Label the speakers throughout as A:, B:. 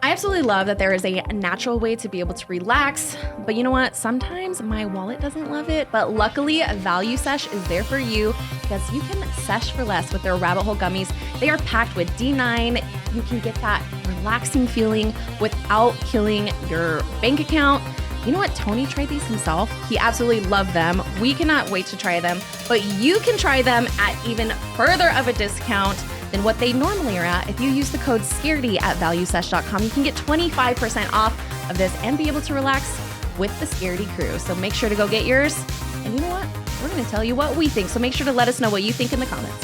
A: I absolutely love that there is a natural way to be able to relax, but you know what? Sometimes my wallet doesn't love it, but luckily Value Sesh is there for you because you can sesh for less with their rabbit hole gummies. They are packed with D9. You can get that relaxing feeling without killing your bank account. You know what? Tony tried these himself. He absolutely loved them. We cannot wait to try them, but you can try them at even further of a discount than what they normally are at. If you use the code SCAREDY at valuesesh.com, you can get 25% off of this and be able to relax with the Scaredy crew. So make sure to go get yours. And you know what? We're going to tell you what we think. So make sure to let us know what you think in the comments.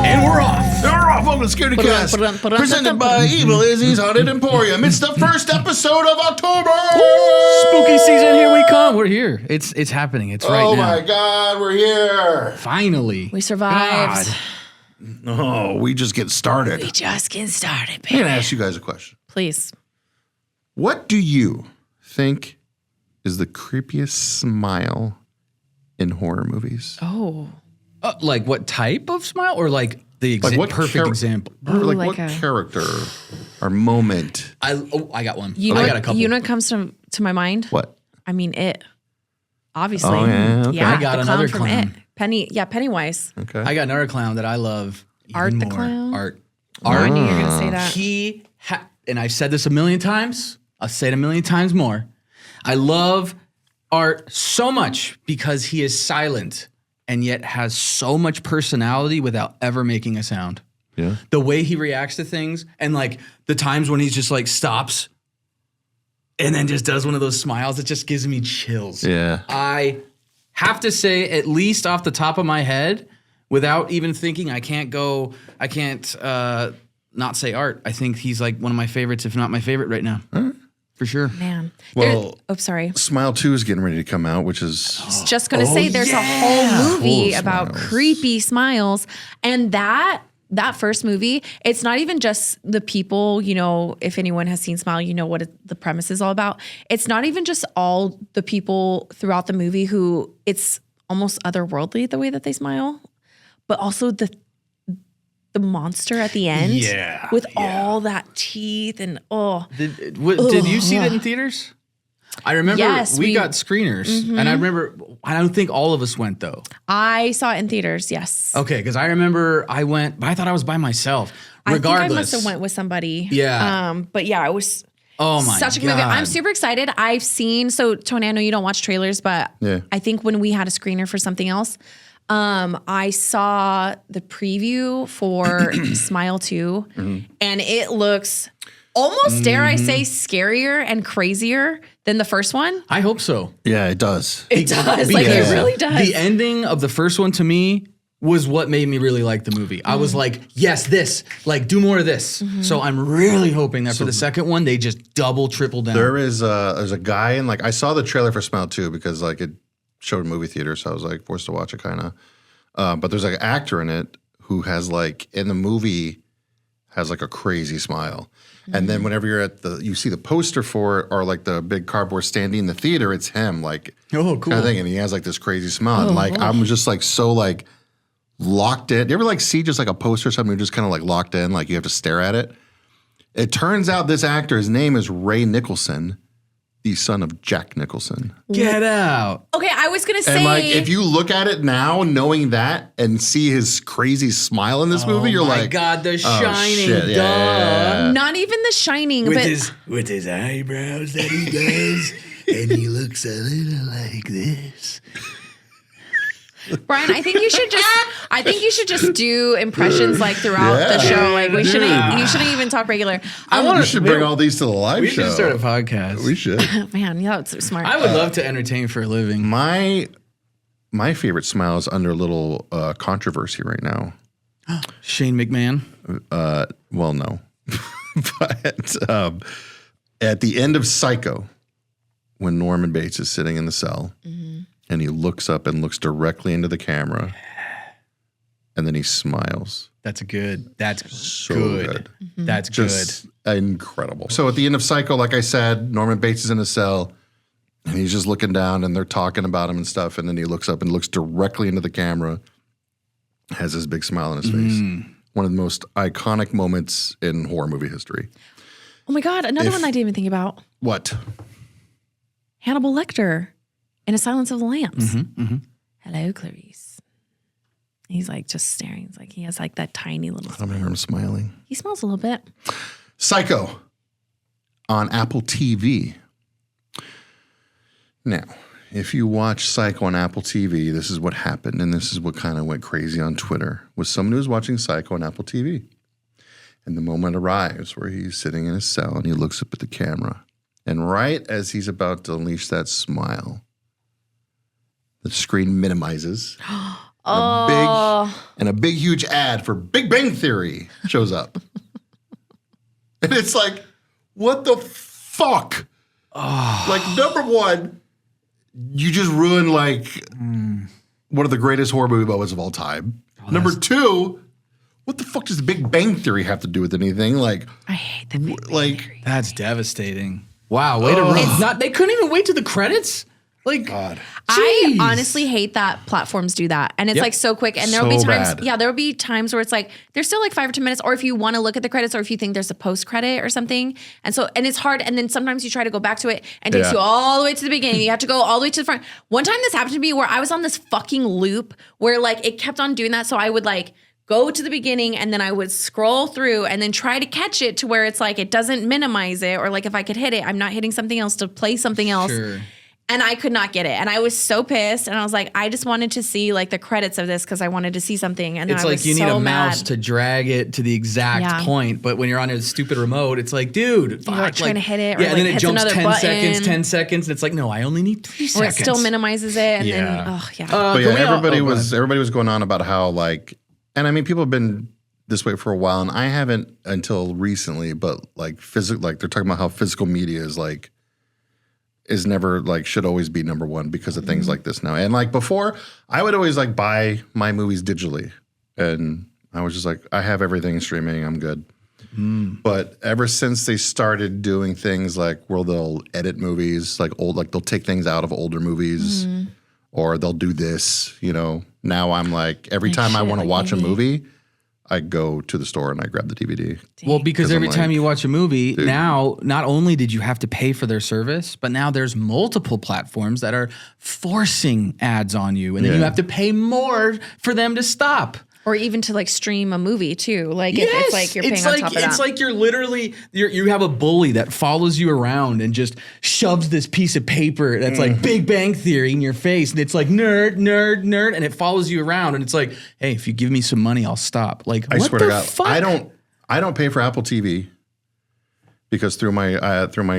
B: And we're off. Welcome to Scaredycast, presented by Evil Izzy's Haunted Emporium. It's the first episode of October.
C: Spooky season, here we come. We're here. It's happening. It's right now.
B: Oh my God, we're here.
C: Finally.
A: We survived.
B: Oh, we just get started.
A: We just getting started, baby.
B: I'm going to ask you guys a question.
A: Please.
B: What do you think is the creepiest smile in horror movies?
A: Oh.
C: Like what type of smile, or like the perfect example?
B: Like
A: like
B: what
A: a
B: character or moment?
C: I got one.
A: You know,
C: I got a couple.
A: You know what comes to my mind?
B: What?
A: I mean, it. Obviously.
B: Oh, yeah, okay.
C: I got
A: the
C: another
A: from
C: clown.
A: It. Pennywise.
B: Okay.
C: I got another clown that I love. Even
A: Art the
C: more.
A: clown?
C: Art.
A: I knew you were going to say that.
C: And I've said this a million times. I'll say it a million times more. I love Art so much because he is silent and yet has so much personality without ever making a sound.
B: Yeah.
C: The way he reacts to things, and like the times when he's just like stops and then just does one of those smiles, it just gives me chills.
B: Yeah.
C: I have to say, at least off the top of my head, without even thinking, I can't not say Art. I think he's like one of my favorites, if not my favorite right now. For sure.
A: Man.
B: Well,
A: sorry.
B: Smile 2 is getting ready to come out, which is...
A: I was just going to say there's a whole movie
B: Full of
A: about
B: smiles.
A: creepy smiles. And that first movie, it's not even just the people, you know, if anyone has seen Smile, you know what the premise is all about. It's not even just all the people throughout the movie who it's almost otherworldly the way that they smile, but also the monster at the end with all that teeth and
C: Did you see that in theaters? I remember we got screeners, and I remember, I don't think all of us went though.
A: I saw it in theaters, yes.
C: Okay, because I remember I went, but I thought I was by myself. Regardless.
A: I think I must have went with somebody.
C: Yeah.
A: But yeah, it was such a good movie. I'm super excited. I've seen, so Tony, I know you don't watch trailers, but I think when we had a screener for something else, I saw the preview for Smile 2, and it looks almost, dare I say, scarier and crazier than the first one.
C: I hope so.
B: Yeah, it does.
A: It does. Like, it really does.
C: The ending of the first one to me was what made me really like the movie. I was like, yes, this, like, do more of this. So I'm really hoping that for the second one, they just double, triple down.
B: There's a guy in, like, I saw the trailer for Smile 2 because, like, it showed in movie theater, so I was, like, forced to watch it kind of. But there's, like, an actor in it who has, like, in the movie, has, like, a crazy smile. And then whenever you're at you see the poster for it, or like the big cardboard standee in the theater, it's him, like,
C: cool.
B: kind of thing. And he has like this crazy smile. And like, I'm just like, so like locked in. You ever like see just like a poster or something, you're just kind of like locked in, like you have to stare at it. It turns out this actor, his name is Ray Nicholson, the son of Jack Nicholson.
C: Get out.
A: Okay, I was going to say.
B: And like, if you look at it now, knowing that and see his crazy smile in this movie, you're like,
C: oh my God, The Shining,
B: shit,
C: duh.
B: yeah.
A: Not even The Shining, but
D: with his eyebrows that he does, and he looks a little like this.
A: Brian, I think you should just do impressions like throughout the show. Like you shouldn't even talk regular.
B: We should bring all these to the live
C: We
B: show.
C: should start a podcast.
B: We should.
A: Man, yeah, it's smart.
C: I would love to entertain for a living.
B: My favorite smile is under a little controversy right now.
C: Shane McMahon.
B: Well, no. But at the end of Psycho, when Norman Bates is sitting in the cell, and he looks up and looks directly into the camera, and then he smiles.
C: That's good. That's
B: So
C: good. That's
B: Just incredible. So at the end of Psycho, like I said, Norman Bates is in a cell, and he's just looking down, and they're talking about him and stuff, and then he looks up and looks directly into the camera, has this big smile on his face. One of the most iconic moments in horror movie history.
A: Oh my God, another one I didn't even think about.
B: What?
A: Hannibal Lecter in A Silence of the Lambs. Hello, Clarice. He's like just staring. It's like he has like that tiny little
B: I don't remember him smiling.
A: He smiles a little bit.
B: Psycho on Apple TV. Now, if you watch Psycho on Apple TV, this is what happened, and this is what kind of went crazy on Twitter, was someone who was watching Psycho on Apple TV. And the moment arrives where he's sitting in his cell and he looks up at the camera. And right as he's about to unleash that smile, the screen minimizes. And a big, huge ad for Big Bang Theory shows up. And it's like, what the fuck? Like, number one, you just ruined like one of the greatest horror movie moments of all time. Number two, what the fuck does the Big Bang Theory have to do with anything? Like,
A: I hate the Big Bang Theory.
C: That's devastating. Wow, way to ruin. They couldn't even wait to the credits? Like,
B: God.
A: I honestly hate that platforms do that. And it's like so quick. And there'll be
B: So
A: times,
B: bad.
A: there'll be times where it's like, there's still like 5 or 10 minutes, or if you want to look at the credits, or if you think there's a post credit or something. And it's hard. And then sometimes you try to go back to it and it takes you all the way to the beginning. You have to go all the way to the front. One time this happened to me where I was on this fucking loop where like it kept on doing that. So I would like go to the beginning and then I would scroll through and then try to catch it to where it's like, it doesn't minimize it. Or like if I could hit it, I'm not hitting something else to play something else.
C: Sure.
A: And I could not get it. And I was so pissed. And I was like, I just wanted to see like the credits of this because I wanted to see something. And
C: It's
A: I
C: like
A: was
C: you need
A: so
C: a mouse
A: mad.
C: to drag it to the exact point. But when you're on a stupid remote, it's like, dude, fuck.
A: You're like trying to hit it. Or
C: Yeah, and then
A: like
C: it jumps 10
A: button,
C: seconds, 10 seconds. And it's like, no, I only need 3
A: Or
C: seconds.
A: it still minimizes it. And then,
B: But yeah, everybody
C: go
B: was going on about how like, and I mean, people have been this way for a while, and I haven't until recently, but like like they're talking about how physical media is never like should always be number one because of things like this now. And like before, I would always like buy my movies digitally, and I was just like, I have everything streaming, I'm good. But ever since they started doing things like where they'll edit movies, like they'll take things out of older movies, or they'll do this, now I'm like, every time I want to watch a movie, I go to the store and I grab the DVD.
C: Well, because every
B: I'm
C: time
B: like,
C: you watch a movie, now not only did you have to pay for their service, but now there's multiple platforms that are forcing ads on you, and then you have to pay more for them to stop.
A: Or even to like stream a movie too. Like if it's like you're paying on top of that.
C: It's like you're literally, you have a bully that follows you around and just shoves this piece of paper that's like Big Bang Theory in your face. And it's like nerd, nerd, nerd. And it follows you around. And it's like, hey, if you give me some money, I'll stop. Like,
B: I
C: what
B: swear
C: the
B: to God,
C: fuck?
B: I don't pay for Apple TV because through my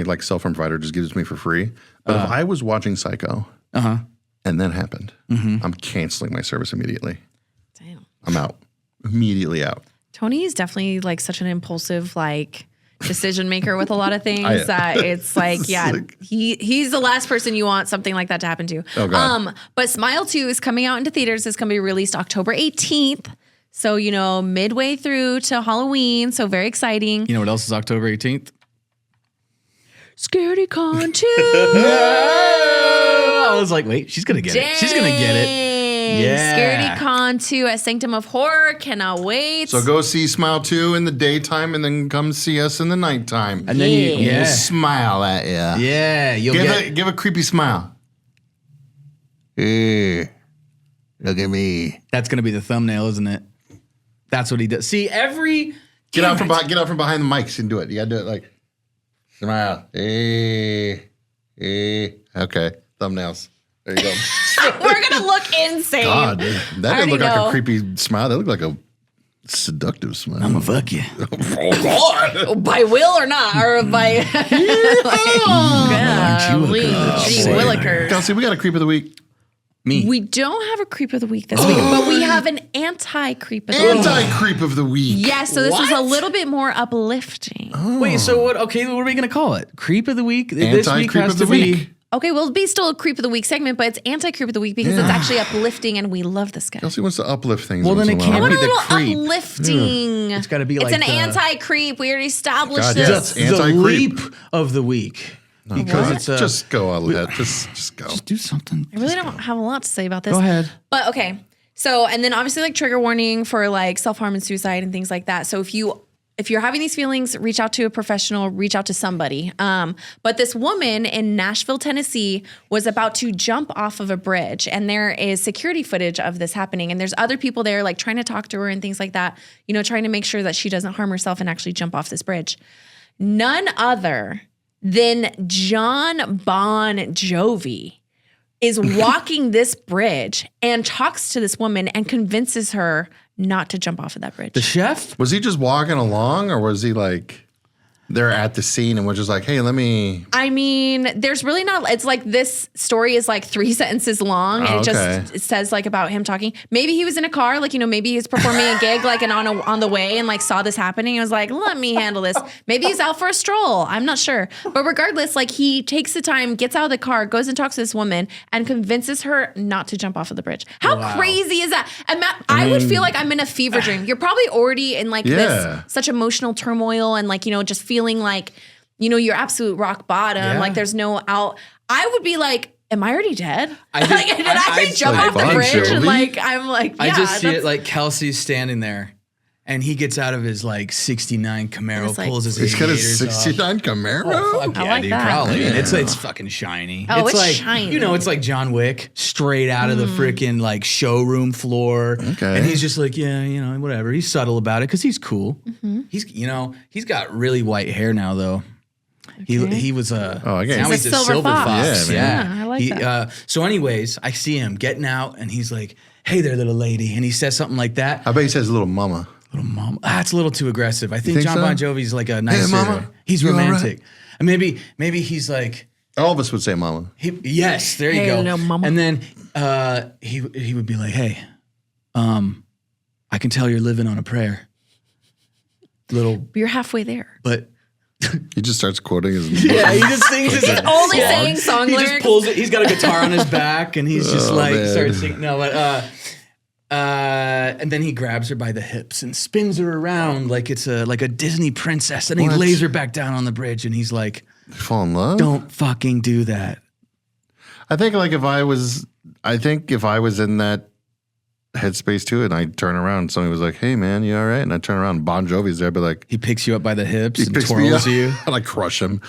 B: like cell phone provider just gives it to me for free. But if I was watching Psycho and that happened, I'm canceling my service immediately.
A: Damn.
B: I'm out. Immediately out.
A: Tony is definitely like such an impulsive like decision maker with a lot of things that it's like, he's the last person you want something like that to happen to.
B: Oh, God.
A: But Smile 2 is coming out into theaters. It's going to be released October 18th. So, midway through to Halloween. So very exciting.
C: You know what else is October 18th?
A: Scaredycast 2.
C: I was like, wait, she's going to get it. She's going to get it. Yeah.
A: Scaredycast 2 at Sanctum of Horror. Cannot wait.
B: So go see Smile 2 in the daytime and then come see us in the nighttime.
C: And then
B: We'll smile at you.
C: Yeah, you'll
B: Give a creepy smile. Look at me.
C: That's going to be the thumbnail, isn't it? That's what he does. See,
B: Get out from behind the mics and do it. You gotta do it like smile. Okay. Thumbnails. There you go.
A: We're going to look insane.
B: God, that didn't look like a creepy smile. That looked like a seductive smile.
C: I'm gonna fuck you.
B: Oh God!
A: By will or not, or by gee willikers.
B: Kelsey, we got a creep of the week.
C: Me.
A: We don't have a creep of the week this week, but we have an anti-creep of the week.
B: Anti-creep of the week.
A: Yes, so this is a little bit more uplifting.
C: Wait, so what? Okay, what are we gonna call it? Creep of the week. This week
B: Anti-creep
C: has
B: of
C: to
B: the
C: be.
B: week.
A: Okay, well, it'll be still a creep of the week segment, but it's anti-creep of the week because it's actually uplifting, and we love this guy.
B: Kelsey wants to uplift things.
C: Well, then
B: once
C: it
B: in a
C: can't
B: while.
C: be
A: A
C: the
A: little
C: creep.
A: uplifting.
C: It's got to be
A: It's
C: like
A: an anti-creep. We already established
B: God, yeah.
A: this.
B: It's
C: the
B: anti-creep.
C: leap of the week because it's a.
B: Just go, Alet. Just go.
C: Just do something.
A: I really don't have a lot to say about this.
C: Go ahead.
A: But okay, So, and then obviously like trigger warning for like self-harm and suicide and things like that. So if you're having these feelings, reach out to a professional, reach out to somebody. But this woman in Nashville, Tennessee was about to jump off of a bridge, and there is security footage of this happening. And there's other people there like trying to talk to her and things like that, you know, trying to make sure that she doesn't harm herself and actually jump off this bridge. None other than John Bon Jovi is walking this bridge and talks to this woman and convinces her not to jump off of that bridge.
C: The chef?
B: Was he just walking along, or was he like they're at the scene and was just like, hey, let me...
A: I mean, there's really not, it's like this story is like 3 sentences long and it says like about him talking. Maybe he was in a car, like, you know, maybe he's performing a gig like and on the way and like saw this happening and was like, let me handle this. Maybe he's out for a stroll. I'm not sure. But regardless, like he takes the time, gets out of the car, goes and talks to this woman and convinces her not to jump off of the bridge. How crazy is that? And Matt, I would feel like I'm in a fever dream. You're probably already in like this such emotional turmoil and like, you know, just feeling like, you know, your absolute rock bottom, like there's no out. I would be like, am I already dead? Did I jump off the bridge? And like, I'm like,
C: I just see it like Kelsey's standing there and he gets out of his like 69 Camaro,
A: like,
C: pulls his
B: He's got a
C: aviators
B: 69 Camaro?
C: Oh, fuck yeah,
A: I like
C: dude,
A: that.
C: probably.
B: Yeah.
C: And it's fucking shiny.
A: Oh, it's
C: like,
A: shiny.
C: You know, it's like John Wick, straight out of the freaking like showroom floor.
B: Okay.
C: And he's just like, yeah, you know, whatever. He's subtle about it because he's cool. He's, you know, he's got really white hair now though. He was a now
A: He's
C: he's
A: a
C: a silver fox.
B: Yeah,
A: Yeah, I like that.
C: So anyways, I see him getting out and he's like, hey there, little lady. And he says something like that.
B: I bet he says little mama.
C: Little mama. That's a little too aggressive. I think
B: think
C: John
B: so?
C: Bon Jovi's like a nicer.
B: mama,
C: He's
B: you all right?
C: romantic. And maybe he's like,
B: Elvis would say mama.
C: yes, there you
A: Hey,
C: go.
A: little mama.
C: And then he would be like, hey, I can tell you're living on a prayer. Little,
A: You're halfway there.
C: but
B: He just starts quoting his...
C: yeah, he just sings his
A: Only saying song
C: He
A: lyrics.
C: just pulls it. He's got a guitar on his back, and he's just like
B: man.
C: starts singing. No, but and then he grabs her by the hips and spins her around like it's like a Disney princess, and he
B: What?
C: lays her back down on the bridge, and he's like,
B: Fall in love?
C: "Don't fucking do that."
B: I think like if I was in that headspace too, and I turn around, somebody was like, "Hey man, you all right?" And I turn around, Bon Jovi's there, I'd be like,
C: He picks you up by the hips and
B: picks me
C: twirls
B: up,
C: you.
B: and I crush him,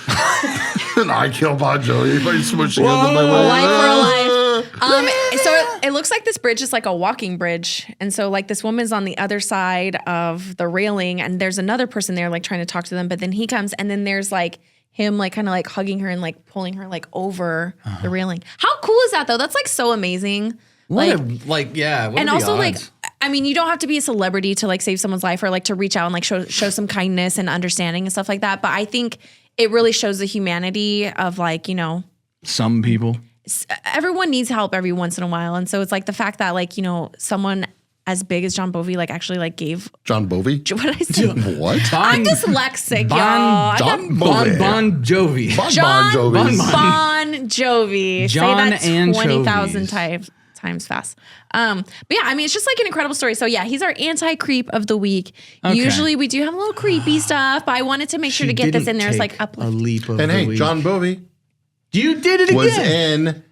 B: and I kill Bon Jovi by smushing him in my
A: Life for a
B: life.
A: So it looks like this bridge is like a walking bridge. And so like this woman's on the other side of the railing and there's another person there like trying to talk to them. But then he comes and then there's like him like kind of like hugging her and like pulling her like over the railing. How cool is that though? That's like so amazing.
C: What
A: Like, and
C: are
A: also
C: the
A: like,
C: odds?
A: I mean, you don't have to be a celebrity to like save someone's life or like to reach out and like show some kindness and understanding and stuff like that. But I think it really shows the humanity of like, you know,
C: Some people.
A: everyone needs help every once in a while. And so it's like the fact that like, you know, someone as big as John Bovi like actually like gave
B: John Bovi?
A: what did I say?
B: What?
A: I'm dyslexic, y'all.
B: John
C: Bon
B: Bovi.
C: Jovi.
B: Bon
A: John
B: Jovi.
A: Bon Jovi.
C: John
A: Say that 20,000
C: anchovies.
A: times fast. But yeah, I mean, it's just like an incredible story. So yeah, he's our anti-creep of the week.
C: Okay.
A: Usually we do have a little creepy stuff, but I wanted to make sure to get this in there. It's like
C: a
A: uplift.
C: leap of
B: And
C: the
B: hey,
C: week.
B: John Bovi
C: You did it
B: was
C: again.
B: in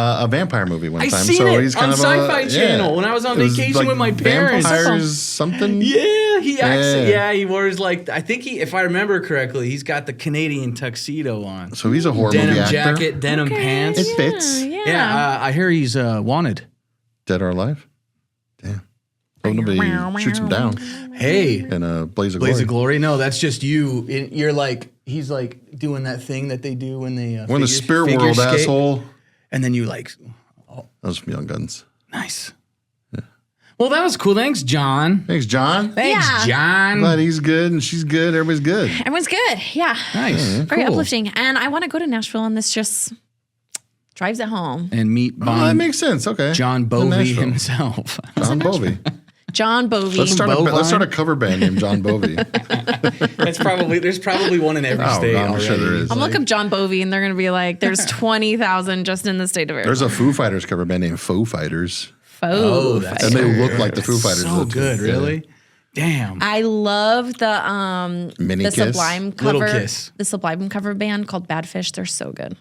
B: a vampire movie one
C: I
B: time.
C: seen
B: so
C: it
B: he's
C: on
B: kind of
C: Sci-Fi
B: a,
C: Channel when I was on
B: It was
C: vacation
B: like
C: with my parents.
B: Vampires something?
C: Yeah, he actually.
B: Yeah.
C: Yeah, he wears like I think if I remember correctly, he's got the Canadian tuxedo on,
B: So he's a horror
C: denim
B: movie actor.
C: jacket, denim pants.
B: It fits.
A: Yeah.
C: Yeah, I hear he's wanted.
B: Dead or alive? Damn. Hope nobody shoots him down
C: Hey,
B: in a Blaze of
C: Blaze
B: Glory.
C: of Glory. No, that's just you. You're like he's like doing that thing that they do when they
B: We're in the spirit
C: figure
B: world,
C: skate.
B: asshole.
C: And then you like
B: That was from Young Guns.
C: nice. Well, that was cool. Thanks, John.
B: Thanks, John.
C: Thanks,
A: Yeah.
C: John.
B: Glad he's good and she's good. Everybody's good.
A: Everyone's good. Yeah.
C: Nice.
A: Very
C: Cool.
A: uplifting. And I want to go to Nashville and this just drives it home.
C: And meet
B: Oh, that
C: Bon
B: makes sense. Okay.
C: John
B: In
C: Bovey
B: Nashville.
C: himself.
B: John Bovey.
A: John Bovey.
B: Let's start
C: Bovine.
B: a cover band named John Bovey.
C: There's probably one in every
B: Oh,
C: state.
B: I'm sure
C: already.
B: there is.
A: I'm looking up John Bovey and they're going to be like, there's 20,000 just in the state of Arizona.
B: There's a Foo Fighters cover band named Foo Fighters.
A: Faux.
C: that's
B: And they look like the Foo Fighters.
C: So
B: though, too.
C: good,
B: Yeah.
C: really. Damn.
A: I love the
B: Mini
A: the
B: Kiss.
A: Sublime
C: Little
A: cover.
C: Kiss.
A: The Sublime cover band called Bad Fish. They're so good.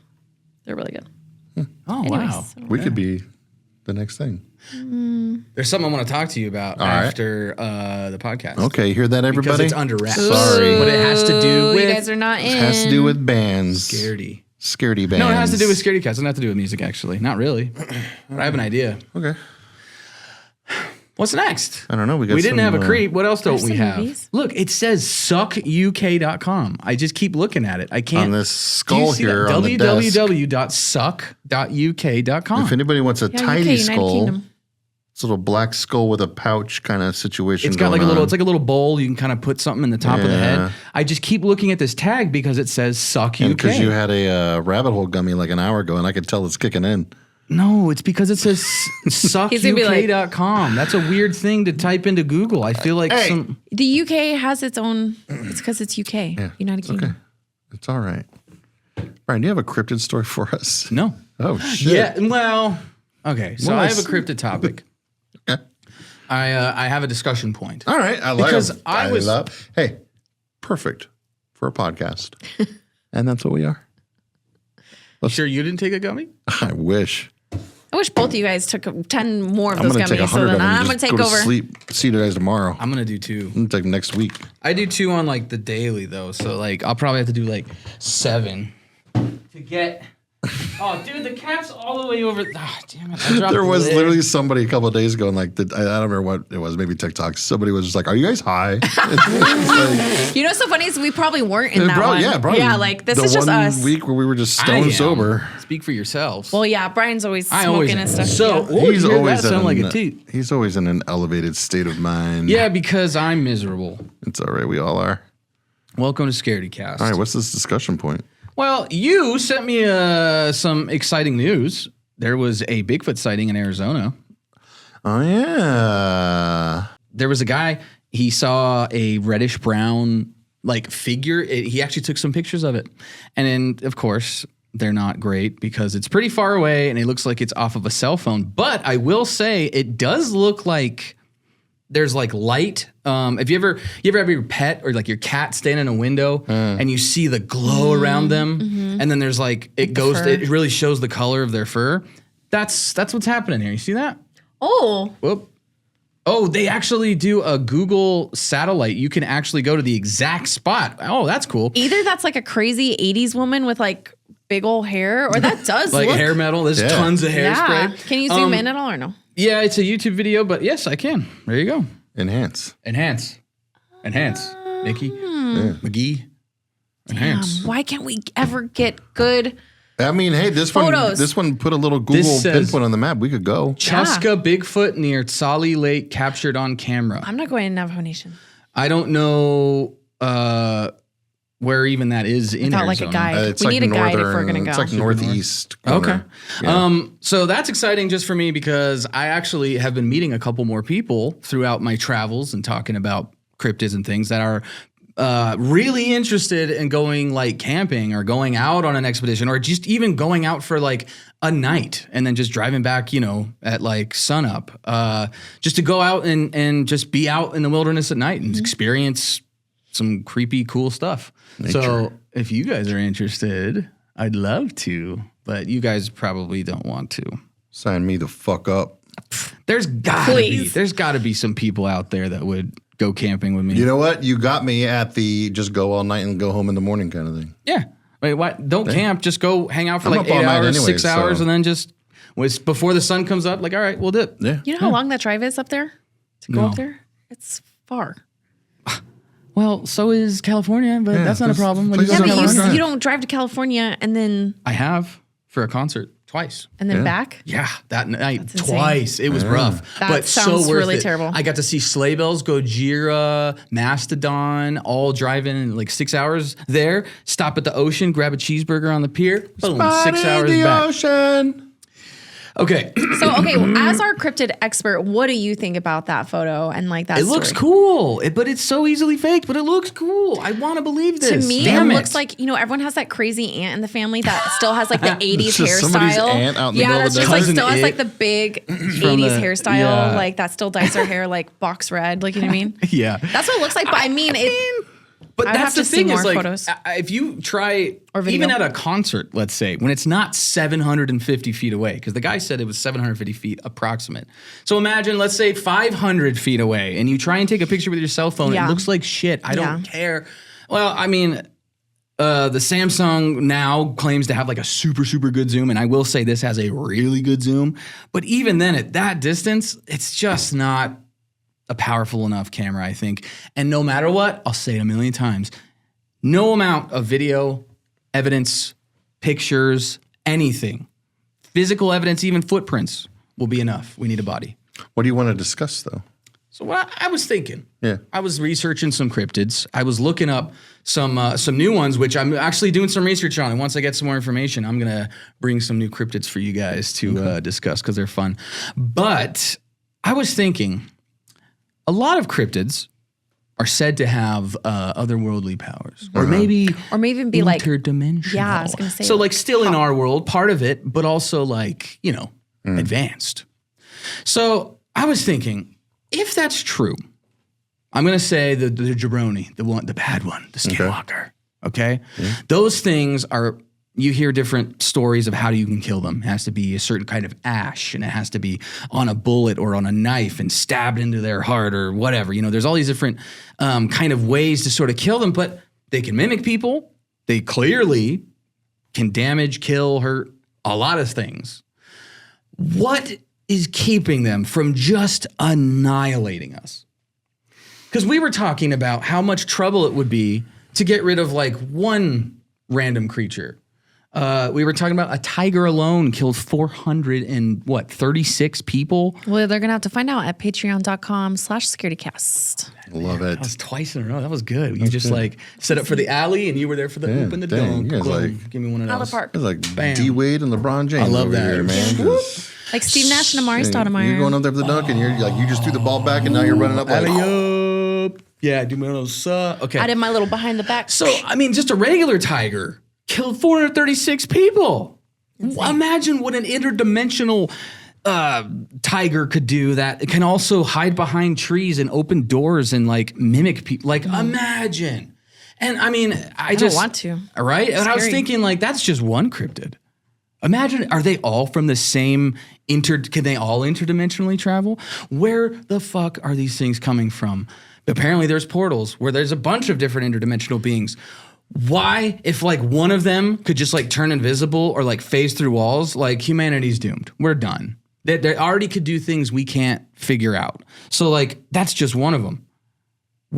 A: They're really good.
C: Oh
A: Anyways,
C: wow.
B: We could be the next thing.
C: There's something I want to talk to you about after the podcast.
B: Okay, hear that, everybody?
C: Because it's under wraps.
B: Sorry.
C: But it has to do with...
A: You guys are not in.
B: It has to do with bands.
C: Scaredy
B: bands.
C: No, it has to do with Scaredycast. It doesn't have to do with music, actually. Not really. But I have an idea.
B: Okay.
C: What's next?
B: I don't know. We
C: didn't have a creep. What else don't we have?
A: Movies?
C: Look, it says suckuk.com. I just keep looking at it. I can't.
B: on this skull here on the desk.
C: www.suck.uk.com.
B: If anybody wants a
A: Yeah,
B: tiny
A: UK, United
B: skull,
A: Kingdom.
B: it's a little black skull with a pouch kind of situation.
C: It's got like
B: going
C: a little.
B: on.
C: It's like a little bowl. You can kind of put something in the top of the
B: Yeah.
C: head. I just keep looking at this tag because it says suck UK.
B: because you had a rabbit hole gummy like an hour ago, and I could tell it's kicking in.
C: No, it's because it says
A: He's gonna be like-
C: suckuk.com. That's a weird thing to type into Google. I feel like
B: Hey.
C: some.
A: The UK has its own. It's because it's UK, United Kingdom.
B: Okay, it's all right. Brian, do you have a cryptid story for us?
C: No.
B: Oh shit!
C: Yeah. Well. Okay. So
B: Well,
C: I have a cryptid topic.
B: Okay.
C: I have a discussion point.
B: All right. I like
C: Because I was-
B: Hey, perfect for a podcast, and that's what we are.
C: Sure, you didn't take a gummy?
B: I wish.
A: I wish both of you guys took 10 more of
B: I'm
A: those
B: gonna take
A: gummies, so
B: 100 of
A: then
B: them.
A: I'm
B: and
A: gonna
B: just
A: take
B: go
A: over.
B: to sleep. See you guys tomorrow.
C: I'm gonna do 2.
B: I'm gonna take next week.
C: I do 2 on like the daily though, so like I'll probably have to do like 7 to get. Oh, dude, the cap's all the way over. Ah, damn it! I dropped
B: There
C: the
B: was
C: lid.
B: literally somebody a couple of days ago, and like I don't remember what it was, maybe TikTok. Somebody was just like, "Are you guys high?" It's like,
A: You know what's so funny is we probably weren't in that
B: probably,
A: one.
B: yeah, probably.
A: Yeah, like this
B: the
A: is just
B: one
A: us.
B: week where we were just
C: I
B: stone
C: am.
B: sober.
C: Speak for yourselves.
A: Well, yeah, Brian's always
C: I always
A: smoking
C: am.
A: and stuff.
C: So
A: yeah.
C: oh,
B: He's
C: you hear
B: always
C: that sound like a
B: in
C: toot.
B: he's always in an elevated state of mind.
C: Yeah, because I'm miserable.
B: It's all right. We all are.
C: Welcome to Scaredycast.
B: All right. What's this discussion point?
C: Well, you sent me some exciting news. There was a Bigfoot sighting in Arizona.
B: Oh yeah.
C: There was a guy, he saw a reddish brown like figure. He actually took some pictures of it. And then, of course, they're not great because it's pretty far away and it looks like it's off of a cell phone. But I will say it does look like there's like light. If you ever have your pet or like your cat stand in a window and you see the glow around them, and then there's like it goes,
A: fur.
C: it really shows the color of their fur. That's what's happening here. You see that?
A: Oh,
C: Whoop. Oh, they actually do a Google satellite. You can actually go to the exact spot. Oh, that's cool.
A: either that's like a crazy 80s woman with like big old hair, or that does
C: Like
A: look.
C: hair metal. There's
B: Yeah.
C: tons of
A: Yeah.
C: hairspray.
A: Can you zoom in at all or no?
C: Yeah, it's a YouTube video, but yes, I can. There you go.
B: Enhance.
C: Enhance. Mickey. McGee. Enhance.
A: Why can't we ever get good?
B: I mean, hey, this
A: Photos.
B: one put a little Google
C: This says-
B: pinpoint on the map. We could go.
C: Cheska Bigfoot near Tsali Lake captured on camera.
A: I'm not going in Navajo Nation.
C: I don't know where even that is in
A: Without like
C: Arizona.
A: a guide.
B: It's
A: We
B: like
A: need a guide if we're
B: northern-
A: gonna go.
B: It's like northeast.
C: Okay.
B: corner.
C: So that's exciting just for me because I actually have been meeting a couple more people throughout my travels and talking about cryptids and things that are really interested in going like camping or going out on an expedition or just even going out for like a night and then just driving back, at like sunup, just to go out and just be out in the wilderness at night and experience some creepy, cool stuff. So if you guys are interested, I'd love to, but you guys probably don't want to.
B: Sign me the fuck up.
C: There's gotta
A: Please.
C: be some people out there that would go camping with me.
B: You know what? You got me at the just go all night and go home in the morning kind of thing.
C: Yeah. Wait, what? Don't camp. Just go hang out for
B: I'm
C: like
B: up all
C: 8
B: night
C: hours,
B: anyway,
C: 6 hours,
B: so-
C: and then just before the sun comes up, like, all right, we'll dip.
B: Yeah.
A: You know how long that drive is up there? To go
C: No.
A: up there? It's far.
C: Well, so is California, but that's not a
B: there's
C: problem. When
B: places
A: Yeah,
C: go to
A: but
B: California.
C: California.
A: you don't drive to California and then
C: I have for a concert twice.
A: back.
C: Yeah, that night
A: insane.
C: twice. It was rough,
A: That
C: but
A: sounds
C: so worth
A: really
C: it.
A: terrible.
C: I got to see sleigh bells, Gojira, Mastodon, all driving in like 6 hours there. Stop at the ocean, grab a cheeseburger on the pier. Boom, 6 hours
B: the
C: back.
B: ocean.
C: Okay,
A: So, okay, as our cryptid expert, what do you think about that photo and like that
C: it looks
A: story?
C: cool, but it's so easily faked. But it looks cool. I want to believe this.
A: To me,
C: Damn
A: it looks like, everyone has that crazy aunt in the family that still has like the 80s
B: It's just somebody's
A: hairstyle.
B: aunt out in the
A: Yeah,
B: middle of
A: that's
B: the
A: just
B: day.
A: like
C: Cousin
A: still has
C: It.
A: like the big 80s
C: the-
A: hairstyle,
C: yeah.
A: like that still dyes her hair like box red, like you know what I mean?
C: yeah.
A: That's what it looks like. But I mean,
C: But
A: I'd
C: that's
A: have
C: the
A: to see
C: thing
A: more
C: is like,
A: photos.
C: if you try,
A: Or video.
C: even at a concert, let's say, when it's not 750 feet away, because the guy said it was 750 feet approximate. So imagine, let's say 500 feet away, and you try and take a picture with your cell phone.
A: Yeah.
C: It looks like shit. I don't care. Well, I mean, the Samsung now claims to have like a super, super good zoom. And I will say this has a really good zoom. But even then at that distance, it's just not a powerful enough camera, I think. And no matter what, I'll say it a million times, no amount of video, evidence, pictures, anything, physical evidence, even footprints will be enough. We need a body.
B: What do you want to discuss, though?
C: So what I was thinking,
B: Yeah.
C: I was researching some cryptids. I was looking up some new ones, which I'm actually doing some research on. And once I get some more information, I'm going to bring some new cryptids for you guys to discuss because they're fun. But I was thinking, a lot of cryptids are said to have otherworldly powers, or maybe
A: even be like
C: interdimensional.
A: Yeah, I was gonna say,
C: so like still in our world, part of it, but also like advanced. So I was thinking, if that's true, I'm gonna say the jabroni, the bad one, the skinwalker. Okay, those things are. You hear different stories of how you can kill them. It has to be a certain kind of ash, and it has to be on a bullet or on a knife and stabbed into their heart or whatever. There's all these different kind of ways to sort of kill them, but they can mimic people. They clearly can damage, kill, hurt, a lot of things. What is keeping them from just annihilating us? Because we were talking about how much trouble it would be to get rid of like one random creature. We were talking about a tiger alone killed 436 people.
A: Well, they're going to have to find out at patreon.com/Scaredycast.
B: Love it.
C: That was twice in a row. That was good. You just like set up for the alley and you were there for the hoop and the
B: dang,
C: dunk.
B: you guys
C: Boom.
B: like-
C: Give me one of those.
A: Tyler Park.
B: It's like
C: Bam.
B: D-Wade and LeBron James.
C: I love
B: over
C: that.
B: here, man. Just-
A: Like Steve Nash and Amari
B: You're
A: Stoudemire.
B: going up there for the dunk, and you're like, you just threw the ball back, and now you're running up like,
C: Alley-oop. Yeah, do one of those. Okay.
A: I did my little behind the back.
C: So, I mean, just a regular tiger killed 436 people. Imagine what an interdimensional tiger could do that it can also hide behind trees and open doors and like mimic people. Like, imagine. And I mean, I
A: don't
C: just
A: want to.
C: Right? And I was
A: Scary.
C: thinking, like, that's just one cryptid. Imagine, are they all from the same can they all interdimensionally travel? Where the fuck are these things coming from? Apparently there's portals where there's a bunch of different interdimensional beings. Why, if like one of them could just like turn invisible or like phase through walls, like humanity's doomed. We're done. They already could do things we can't figure out. So like, that's just one of them.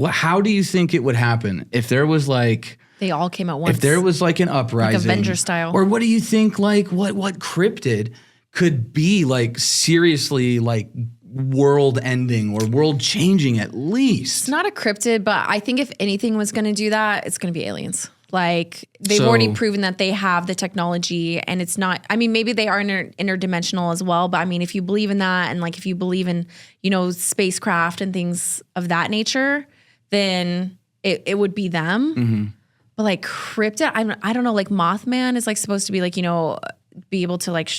C: How do you think it would happen if there was like,
A: They all came at once.
C: if there was like an uprising,
A: Avenger style.
C: or what do you think? Like what cryptid could be like seriously like world ending or world changing at least?
A: It's not a cryptid, but I think if anything was going to do that, it's going to be aliens. Like they've
C: So-
A: already proven that they have the technology, and it's not. I mean, maybe they are interdimensional as well, but I mean, if you believe in that, and like if you believe in spacecraft and things of that nature, then it would be them.
C: Mm-hmm.
A: But like cryptid, I don't know. Like Mothman is like supposed to be like be able to like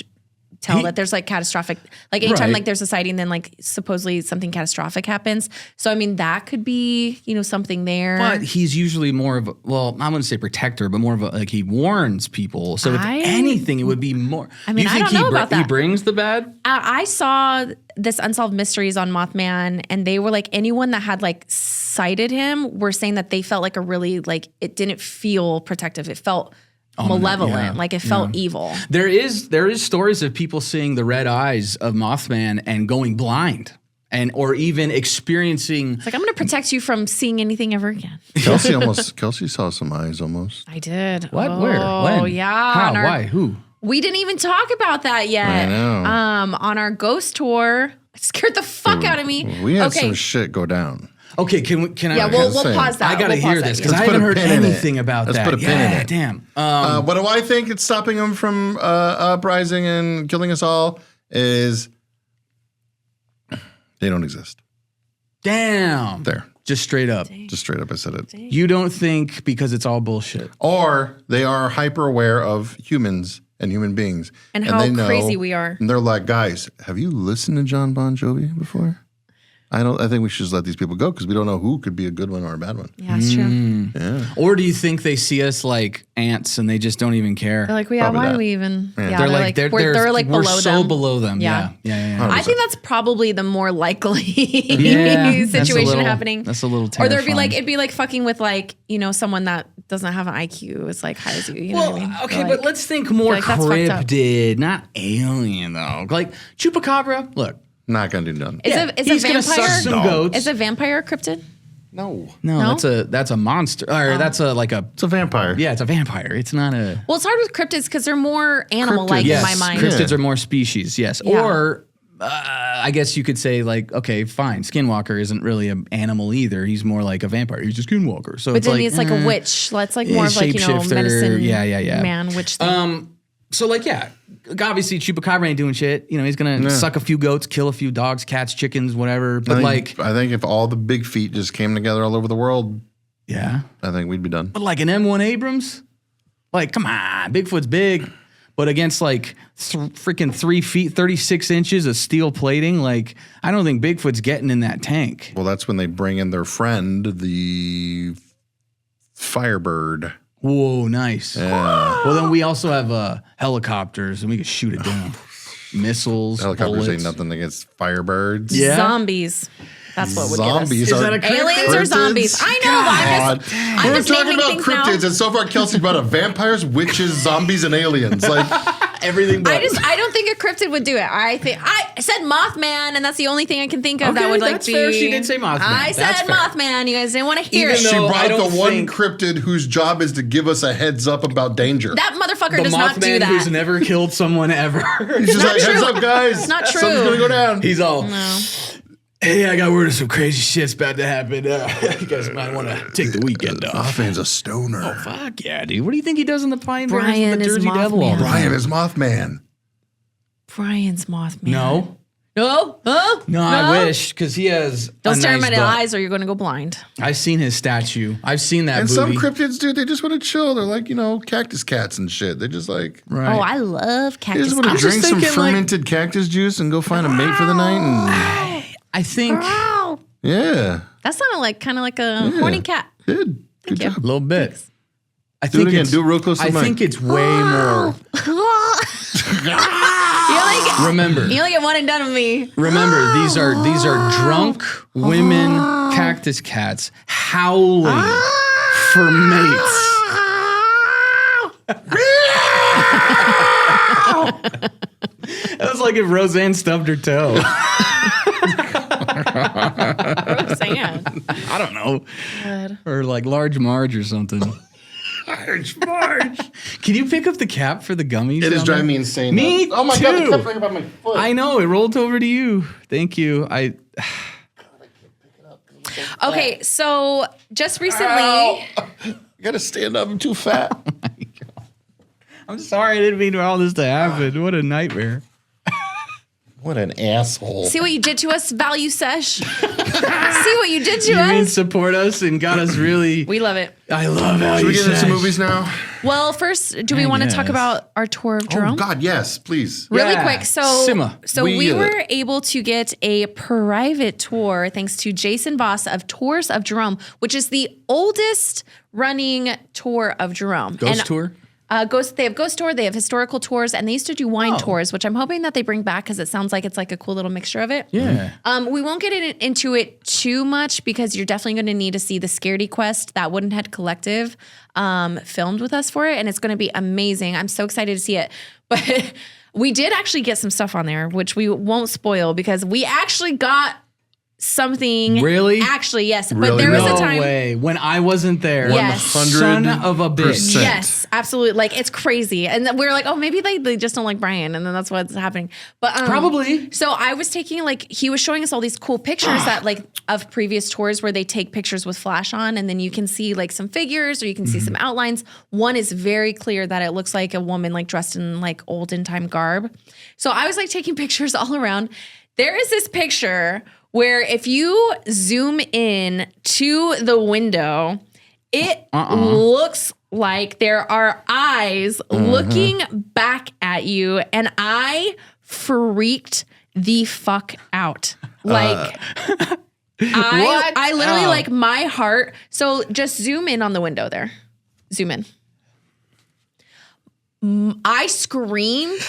A: tell that there's like catastrophic, like anytime
C: Right.
A: like there's a sighting, then like supposedly something catastrophic happens. So I mean that could be something there.
C: But he's usually more of I wouldn't say protector, but more of like he warns people. So if anything, it would be more.
A: I mean,
C: you
A: I
C: think
A: don't know about
C: he
A: that.
C: brings the bad?
A: I saw this Unsolved Mysteries on Mothman, and they were like anyone that had like sighted him were saying that they felt like a really like it didn't feel protective. It felt malevolent,
C: yeah,
A: like it felt evil.
C: There is stories of people seeing the red eyes of Mothman and going blind, or even experiencing.
A: It's like I'm going to protect you from seeing anything ever again.
B: Kelsey saw some eyes almost.
A: I did.
C: What?
A: Oh,
C: Where? When?
A: yeah.
C: How?
A: on our-
C: Why? Who?
A: We didn't even talk about that yet.
B: I know.
A: On our ghost tour, it scared the fuck out of me.
B: We had
A: okay.
B: some shit go down.
C: Okay, can I?
A: Yeah, we'll
B: saying.
A: pause that.
C: I gotta
A: We'll pause
C: hear
A: that,
C: this
A: yeah.
C: because I
B: Let's put
C: haven't
B: a
C: heard
B: pin in it.
C: anything about
B: Let's
C: that.
B: put a pin in
C: Yeah,
B: it.
C: damn.
B: What do I think it's stopping them from uprising and killing us all is they don't exist.
C: Damn.
B: There.
C: Just straight up.
B: Just straight up, I said it.
C: You don't think because it's all bullshit.
B: Or they are hyper aware of humans and human beings.
A: And how
B: they know,
A: crazy we are.
B: And they're like, guys, have you listened to John Bon Jovi before? I think we should just let these people go because we don't know who could be a good one or a bad one.
A: Yeah, it's true.
B: Yeah.
C: Or do you think they see us like ants and they just don't even care?
A: They're like,
B: Probably
A: why
B: that.
A: do we even?
B: Yeah.
A: Yeah,
C: They're like
A: they're like
C: we're
A: below
C: so
A: them.
C: below them.
A: Yeah.
C: Yeah.
A: I think that's probably the more likely
C: Yeah, that's a
A: situation
C: little-
A: happening.
C: that's a little
A: Or there'd be
C: terrifying.
A: it'd be like fucking with like, someone that doesn't have an IQ as like high as you. You know
C: Well,
A: what I mean?
C: okay,
A: Like-
C: but let's think more
A: like, that's fucked up.
C: cryptid, not alien though. Like chupacabra. Look,
B: Not gonna do nothing.
A: Is
C: he's
A: a
C: gonna suck
A: vampire?
C: some goats.
A: Is a vampire a cryptid?
B: No.
C: No, that's a monster. Or that's
B: It's a vampire.
C: yeah, it's a vampire. It's not a.
A: Well, it's hard with cryptids because they're more animal-like
B: Cryptids.
A: in my mind.
C: Cryptids
B: Yeah.
C: are more species. Yes,
A: Yeah.
C: or. I guess you could say like, okay, fine. Skinwalker isn't really an animal either. He's more like a vampire. He's a skinwalker. So
A: But
C: it's
A: then
C: like
A: it's like a witch. That's like more of like,
C: shapeshifter.
A: medicine
C: Yeah.
A: man witch thing.
C: So like, yeah, obviously Chupacabra ain't doing shit. He's gonna suck a few goats, kill a few dogs, cats, chickens, whatever. But
B: I think if all the big feet just came together all over the world,
C: yeah.
B: I think we'd be done.
C: But like an M1 Abrams, like, come on, Bigfoot's big. But against like freaking 3 feet, 36 inches of steel plating, like, I don't think Bigfoot's getting in that tank.
B: Well, that's when they bring in their friend, the Firebird.
C: Whoa, nice.
B: Yeah.
C: Well, then we also have helicopters and we can shoot it down. Missiles,
B: Helicopters
C: bullets.
B: ain't nothing against Firebirds.
C: Yeah.
A: Zombies. That's what would
B: Zombies
A: get us.
B: are
A: Aliens or zombies? I know.
B: God.
A: I'm
B: We're
A: just
B: talking
A: naming
B: about
A: things
B: cryptids,
A: now.
B: and so far Kelsey brought up vampires, witches, zombies, and aliens. Like,
C: Everything but.
A: I don't think a cryptid would do it. I said Mothman, and that's the only thing I can think of that
C: Okay,
A: would like
C: that's
A: be.
C: fair. She did say Mothman.
A: I
C: That's
A: said
C: fair.
A: Mothman. You guys didn't want to hear
C: Even
A: it.
B: she
C: though I
B: brought
C: don't
B: the one
C: think-
B: cryptid whose job is to give us a heads up about danger.
A: That motherfucker
C: the
A: does not do
C: Mothman
A: that.
C: who's never killed someone ever.
B: He's just
A: not
B: like, heads
A: true.
B: up, guys.
A: It's not true.
B: Something's gonna go down.
C: He's all,
A: No.
C: hey, I got word of some crazy shit's about to happen. You guys might want to take the weekend off.
B: Mothman's a stoner.
C: Fuck yeah, dude. What do you think he does in the Pine Barrens
A: Brian
C: with the
A: is
C: Jersey Devil all
A: Mothman.
C: the time?
B: Brian is Mothman.
A: Brian's Mothman.
C: No.
A: No. Huh?
C: No, I wish, because he has
A: Don't
C: a
A: stare
C: nice
A: him in the
C: butt.
A: eyes, or you're going to go blind.
C: I've seen his statue. I've seen that
B: And
C: booty.
B: some cryptids, dude, they just want to chill. They're like, cactus cats and shit. They're just like,
C: Right.
A: Oh, I love
B: they
A: cactus.
B: just want to
C: I'm just
B: drink some
C: thinking, like-
B: fermented cactus juice and go find a mate for the night. And
C: I think a
A: Wow.
B: yeah,
A: That sounded like kind of like a horny cat.
B: good
A: Thank you.
B: job.
C: little bit. I
B: Do it
C: think
B: again.
C: it's-
B: Do it real close to
C: I
B: the mic.
C: think it's way more. Remember,
A: You only get one and done with me.
C: remember, these are drunk women cactus cats howling for mates. That was like if Roseanne stubbed her toe.
A: Roseanne.
C: I don't know. Or like Large Marge or something.
B: Large Marge.
C: Can you pick up the cap for the gummies?
B: It is
C: down
B: driving
C: there?
B: me insane.
C: Me
B: though. Oh my god!
C: too.
B: It kept picking up my foot.
C: I know, it rolled over to you. Thank you.
A: Okay, so just recently,
B: I gotta stand up. I'm too fat.
C: I'm sorry, I didn't mean for all this to happen. What a nightmare.
B: What an asshole.
A: see what you did to us, Value Sesh. See what you did to
C: You mean
A: us.
C: support us and got us really.
A: We love it.
C: I love how
B: Should we
C: you
B: get into
C: said-
B: movies now?
A: Well, first, do we
C: I
A: want to talk
C: guess.
A: about our tour of Jerome?
B: Oh God, yes, please.
A: Really
C: Yeah.
A: quick. So,
C: Simma.
A: we were able to get a private tour thanks to Jason Voss of Tours of Jerome, which is the oldest running tour of Jerome.
C: Ghost tour?
A: They have ghost tour, they have historical tours, and they used to do wine tours, which I'm hoping that they bring back because it sounds like it's like a cool little mixture of it.
C: Yeah.
A: We won't get into it too much because you're definitely going to need to see the Scaredycast, that Woodenhead Collective filmed with us for it, and it's going to be amazing. I'm so excited to see it. But we did actually get some stuff on there, which we won't spoil because we actually got something.
C: Really?
A: Actually, yes. But
B: Really?
A: there was
C: No
A: a time.
C: way. When I wasn't there.
A: Yes.
C: Son of a bitch.
B: 100%.
A: Yes, absolutely. Like it's crazy, and then we were like, oh, maybe they just don't like Brian, and then that's what's happening. But
C: Probably.
A: So I was taking he was showing us all these cool pictures that of previous tours where they take pictures with flash on, and then you can see some figures or you can see some outlines. One is very clear that it looks like a woman dressed in olden time garb. So I was taking pictures all around. There is this picture where if you zoom in to the window, it looks like there are eyes looking back at you, and I freaked the fuck out. Like, I literally like my heart. So just zoom in on the window there. Zoom in. I screamed.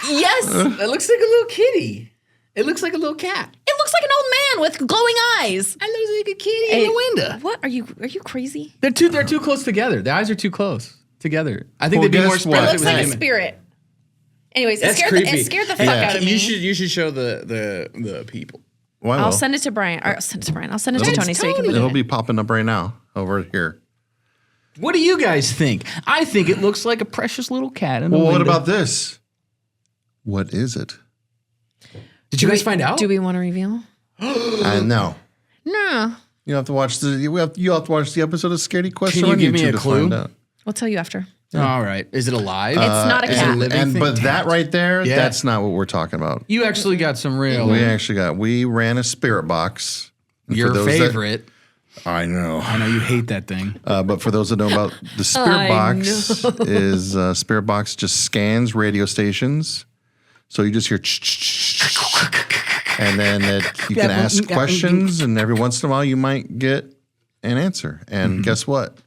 A: Yes.
C: It looks like a little kitty. It looks like a little cat.
A: It looks like an old man with glowing eyes.
C: It looks like a kitty in the window.
A: What are you crazy?
C: They're too close together. The eyes are too close together. I think
B: Well,
C: they'd be more
B: guess what?
A: It
C: expressive.
A: looks like a
C: with
A: spirit. Anyways,
C: That's
A: it
C: creepy.
A: scared the fuck out of me.
C: You should show the people.
B: Why
A: I'll
B: will?
A: send it to Brian. Or I'll send it to Brian. I'll send it to Tony so you can look
B: It'll
A: at
B: be
A: it.
B: popping up right now over here.
C: What do you guys think? I think it looks like a precious little cat in the
B: Well, what
C: window.
B: about this? What is it?
C: Did you guys find out?
A: Do we want to reveal?
B: I know.
A: No.
B: You have to watch you have to watch the episode of Scaredycast
C: Can you
B: on
C: give me
B: YouTube
C: a
B: to
C: clue?
B: find out.
A: We'll tell you after.
C: All right. Is it alive?
A: It's not a cat.
B: But that right there,
C: Yeah.
B: that's not what we're talking about.
C: You actually got some real.
B: We ran a spirit box. And
C: Your
B: for those
C: favorite.
B: I know.
C: I know you hate that thing.
B: But for those that know about the spirit box, is spirit box just scans radio stations. So you just hear, and then you can ask questions, and every once in a while you might get an answer. And guess what?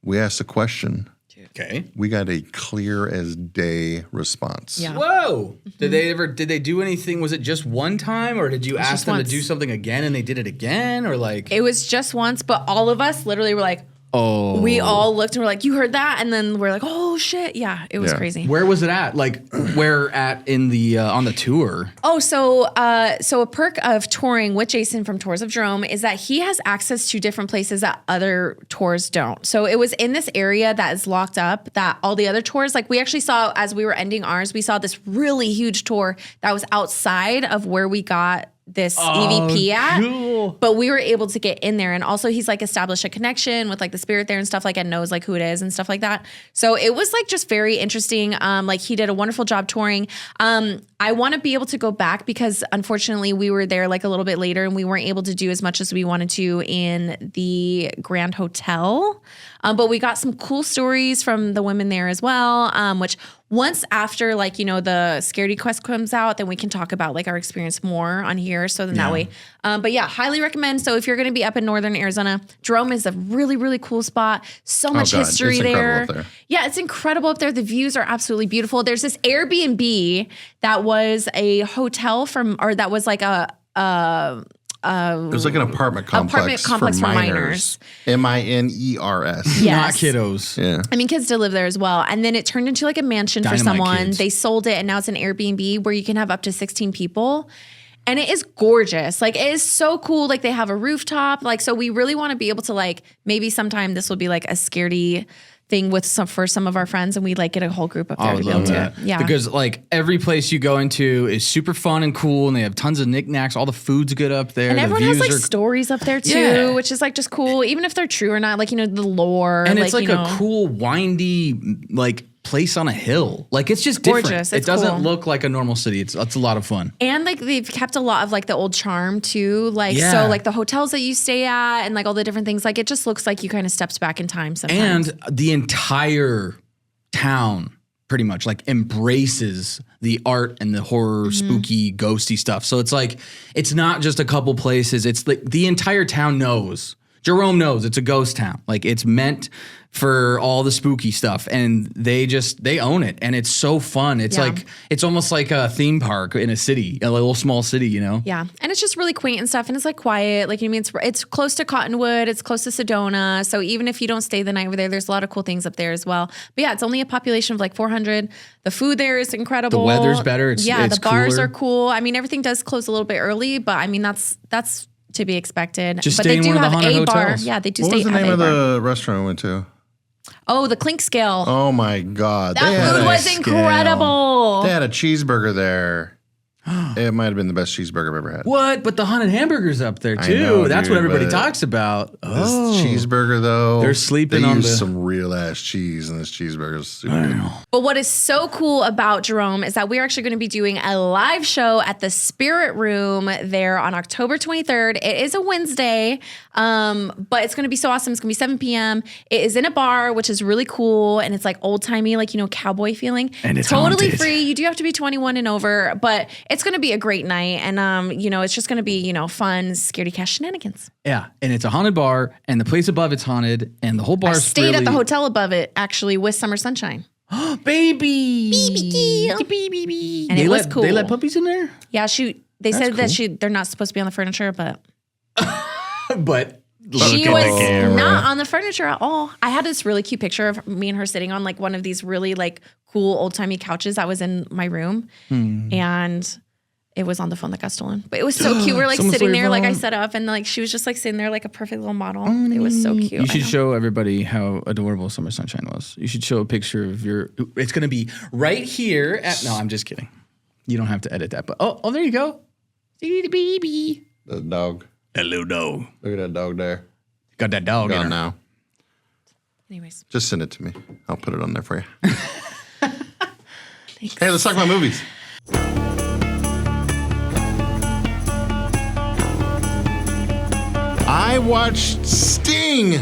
B: We asked a question.
C: Okay.
B: We got a clear as day response.
A: Yeah.
C: Whoa. Did they do anything? Was it just one time, or did you ask
A: just
C: them
A: once.
C: to do something again and they did it again, or like?
A: It was just once, but all of us literally were like,
C: Oh.
A: we all looked and we're like, you heard that? And then we're like, oh shit. Yeah, it was
B: Yeah.
A: crazy.
C: Where was it at? Like, where at in the on the tour?
A: Oh, so a perk of touring with Jason from Tours of Jerome is that he has access to different places that other tours don't. So it was in this area that is locked up that all the other tours, like we actually saw as we were ending ours, we saw this really huge tour that was outside of where we got this EVP at,
C: cool.
A: but we were able to get in there. And also he's like established a connection with like the spirit there and stuff, like and knows like who it is and stuff like that. So it was like just very interesting. Like he did a wonderful job touring. I want to be able to go back because unfortunately we were there like a little bit later and we weren't able to do as much as we wanted to in the Grand Hotel. But we got some cool stories from the women there as well, which once after like, you know, the Scaredycast comes out, then we can talk about like our experience more on here. So then that way, but yeah, highly recommend. So if you're going to be up in Northern Arizona, Jerome is a really, really cool spot. So much
B: God,
A: history
B: it's
A: there.
B: incredible up there.
A: Yeah, it's incredible up there. The views are absolutely beautiful. There's this Airbnb that was a hotel that was like
B: It was like an apartment complex, for minors. MINERS.
A: Yes.
C: Not kiddos.
B: Yeah.
A: I mean, kids still live there as well. And then it turned into like a mansion for
C: Dynamite
A: someone.
C: kids.
A: They sold it and now it's an Airbnb where you can have up to 16 people. And it is gorgeous. Like it is so cool. Like they have a rooftop. Like, so we really want to be able to like, maybe sometime this will be like a scaredy thing for some of our friends and we like get a whole group up there
C: I
A: to
C: would
A: be able
C: love
A: to.
C: that.
A: Yeah.
C: Because like every place you go into is super fun and cool and they have tons of knickknacks. All the food's good up there.
A: and
C: the
A: everyone has
C: views
A: like
C: are
A: stories up there too,
C: Yeah.
A: which is like just cool, even if they're true or not. Like, you know, the lore.
C: And it's like
A: you know,
C: a cool, windy, like place on a hill. Like it's just different.
A: Gorgeous.
C: It
A: It's
C: doesn't
A: cool.
C: look like a normal city. It's a lot of fun.
A: And like they've kept a lot of like the old charm too. Like,
C: Yeah.
A: so like the hotels that you stay at and like all the different things, like it just looks like you kind of steps back in time sometimes.
C: And the entire town pretty much like embraces the art and the horror, spooky, ghosty stuff. So it's like, it's not just a couple places. It's like the entire town knows. Jerome knows it's a ghost town. Like it's meant for all the spooky stuff and they own it. And it's so fun. It's
A: Yeah.
C: like, it's almost like a theme park in a city, a little small city, you know?
A: Yeah. And it's just really quaint and stuff. And it's like quiet. Like, you know what I mean, it's close to Cottonwood. It's close to Sedona. So even if you don't stay the night over there, there's a lot of cool things up there as well. But yeah, it's only a population of like 400. The food there is incredible.
C: The weather's better. It's
A: the bars
C: cooler.
A: are cool. I mean, everything does close a little bit early, but I mean, that's to be expected.
C: Just
A: but
C: stay
A: they
C: in
A: do
C: one of the
A: have
C: haunted
A: a bar.
C: hotels.
A: Yeah, they do
B: What
A: stay
B: was the
A: have
B: name
A: a
B: of
A: bar.
B: the restaurant we went to?
A: Oh, the Clink Scale.
B: Oh my God.
A: that
B: They had
A: food
B: a
A: was
B: scale.
A: incredible.
B: They had a cheeseburger there. It might have been the best cheeseburger I've ever had.
C: What? But the haunted hamburger's up there too.
B: know,
C: That's
B: dude,
C: what everybody
B: but
C: talks about.
B: This
C: Oh,
B: cheeseburger, though,
C: They're sleeping
B: they
C: on
B: used
C: the-
B: some real ass cheese in this cheeseburger. It was super good.
A: But what is so cool about Jerome is that we're actually going to be doing a live show at the Spirit Room there on October 23rd. It is a Wednesday, but it's going to be so awesome. It's going to be 7 p.m. It is in a bar, which is really cool. And it's like old timey, like, you know, cowboy feeling.
C: And it's
A: totally
C: haunted.
A: free. You do have to be 21 and over, but it's going to be a great night. And, you know, it's just going to be, you know, fun, Scaredycast shenanigans.
C: Yeah, and it's a haunted bar, and the place above it's haunted, and the whole bar
A: I stayed at the hotel above it, actually, with Summer Sunshine.
C: Baby.
A: And it was cool.
C: They let puppies in there?
A: Yeah, they said that they're not supposed to be on the furniture, but
C: But
A: she was not on the furniture at all. I had this really cute picture of me and her sitting on like one of these really like cool old timey couches that was in my room, and it was on the phone that got stolen. But it was so cute. We're like sitting there, like I set up, and like she was just like sitting there like a perfect little model. It was so cute.
C: You should show everybody how adorable Summer Sunshine was. You should show a picture of your. It's going to be right here. No, I'm just kidding. You don't have to edit that. But oh, there you go. See the baby.
B: The dog.
C: Hello, dog.
B: Look at that dog there.
C: Got that dog in
B: Gone
C: her.
B: now.
A: Anyways,
B: Just send it to me. I'll put it on there for you. Hey, let's talk about movies. I watched Sting.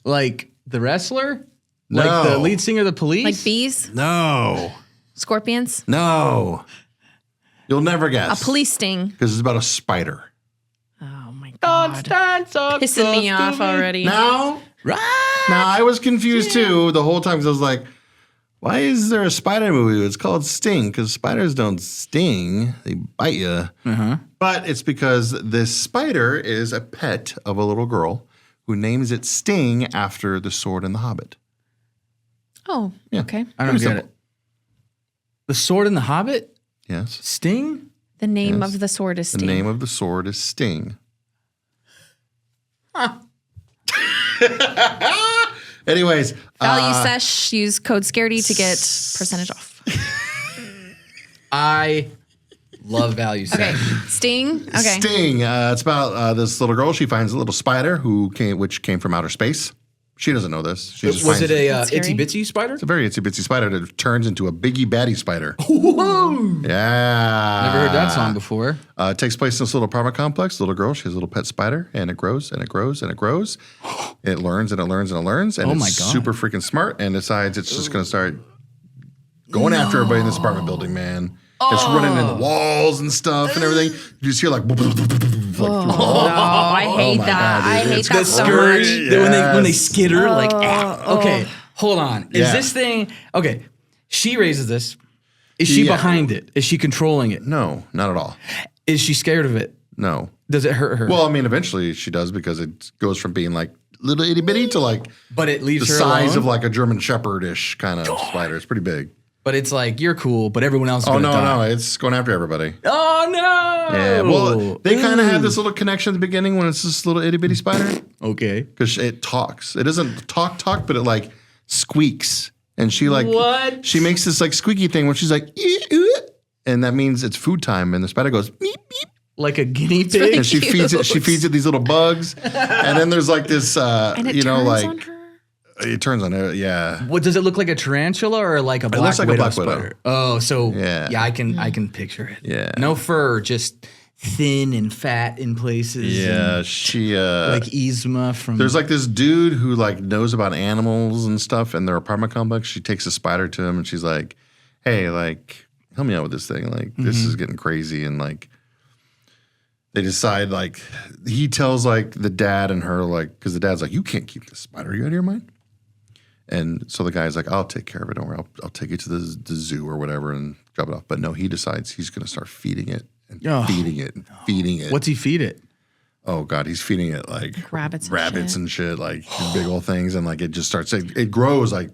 C: Like the wrestler?
B: No.
C: Like the lead singer of the Police?
A: like bees,
B: No.
A: scorpions,
B: No. You'll never guess.
A: a police sting.
B: Because it's about a spider.
A: Oh my god,
C: so
A: pissing me off already.
B: Now,
C: Right.
B: I was confused too the whole time because I was like, why is there a spider movie? It's called Sting because spiders don't sting. They bite you.
C: Uh-huh.
B: But it's because this spider is a pet of a little girl who names it Sting after the sword in The Hobbit.
A: Oh,
B: Yeah.
A: okay.
C: I don't
B: Pretty
C: get
B: simple.
C: it. The Sword in the Hobbit?
B: Yes.
C: Sting?
A: The name
B: Yes.
A: of the sword is
B: The
A: Sting.
B: name of the sword is Sting. Anyways.
A: Value sesh. Use code Scaredy to get percentage off.
C: I love value set.
A: Okay, Sting. Okay,
B: Sting. It's about this little girl. She finds a little spider which came from outer space. She doesn't know this. She just
C: Was
B: finds
C: it a
A: That's scary.
C: itsy bitsy spider?
B: It's a very itsy bitsy spider that turns into a biggie baddie spider.
C: Whoa!
B: Yeah.
C: Never heard that song before.
B: It takes place in this little apartment complex. Little girl, she has a little pet spider, and it grows and it grows and it grows. It learns and it learns and it learns, and
C: Oh
B: it's
C: my God.
B: super freaking smart. And decides it's just going to start going after everybody in this apartment building. Man, it's running in the walls and stuff and everything. You just hear like.
A: Oh, I hate
B: my
A: that.
B: God,
A: I
B: dude.
A: hate
B: It's
A: that
C: The
A: so
C: scourge
A: much.
C: when they skitter like okay, hold on. Is
B: Yeah.
C: this thing okay? She raises this. Is she
B: Yeah.
C: behind it? Is she controlling it?
B: No, not at all.
C: Is she scared of it?
B: No.
C: Does it hurt her?
B: Well, I mean, eventually she does because it goes from being like little itty bitty to like
C: but it leaves
B: the
C: her
B: size
C: alone?
B: of like a German Shepherd-ish kind of spider. It's pretty big.
C: But it's like you're cool, but everyone else is
B: Oh,
C: gonna
B: no,
C: die.
B: it's going after everybody.
C: Oh no!
B: Yeah, well, they kind of have this little connection at the beginning when it's this little itty bitty spider
C: Okay.
B: because it talks. It doesn't talk, but it like squeaks. And she like,
C: What?
B: She makes this like squeaky thing when she's like, "Ee, oo," and that means it's food time. And the spider goes, meep, meep.
C: Like a guinea pig.
A: really
B: And she feeds it. She feeds it these little bugs. And then there's like this,
A: And it turns
B: like
A: on her.
B: it turns on her. Yeah.
C: What does it look like? A tarantula or like a black
B: looks like a
C: widow
B: black widow.
C: spider? Oh, so
B: Yeah.
C: I can picture it.
B: Yeah.
C: No fur, just thin and fat in places.
B: Yeah.
C: and
B: She,
C: like Yzma from.
B: there's like this dude who like knows about animals and stuff in their apartment complex. She takes a spider to him and she's like, hey, like, help me out with this thing. Like, this is getting crazy. And like, they decide like, he tells like the dad and her like, because the dad's like, you can't keep this spider. Are you out of your mind? And so the guy's like, I'll take care of it. Don't worry. I'll take it to the zoo or whatever and drop it off. But no, he decides he's going to start feeding it and
C: Oh,
B: feeding it and feeding it.
C: What's he feed it?
B: Oh God, he's feeding it like
A: Rabbits
B: and shit, like these big old things, and like it just starts. It grows like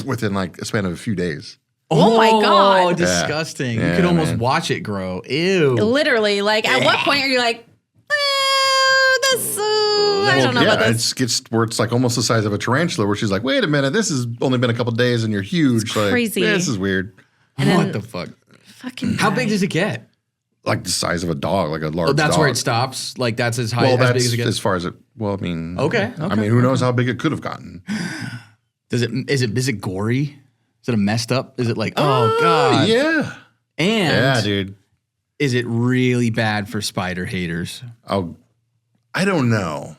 B: within like a span of a few days.
A: Oh my God.
C: Oh, disgusting!
B: Yeah,
C: you could almost
B: man.
C: watch it grow. Ew.
A: Literally, like, at what point are you like, I don't know about this.
B: It gets where it's like almost the size of a tarantula. Where she's like, "Wait a minute, this has only been a couple days, and you're huge." Like,
A: crazy.
B: This is weird.
A: And
C: What
A: then-
C: the fuck?
A: Fucking
C: How
A: guy.
C: big does it get?
B: Like the size of a dog, like a large.
C: Oh, that's
B: dog.
C: where it stops. Like that's as high,
B: Well,
C: as big
B: that's
C: as it gets.
B: as far as it. Well, I mean,
C: Okay,
B: I mean, who knows how big it could have gotten?
C: Is it gory? Is it a messed up? Is it like oh god?
B: Yeah,
C: And
B: yeah, dude.
C: is it really bad for spider haters?
B: Oh, I don't know.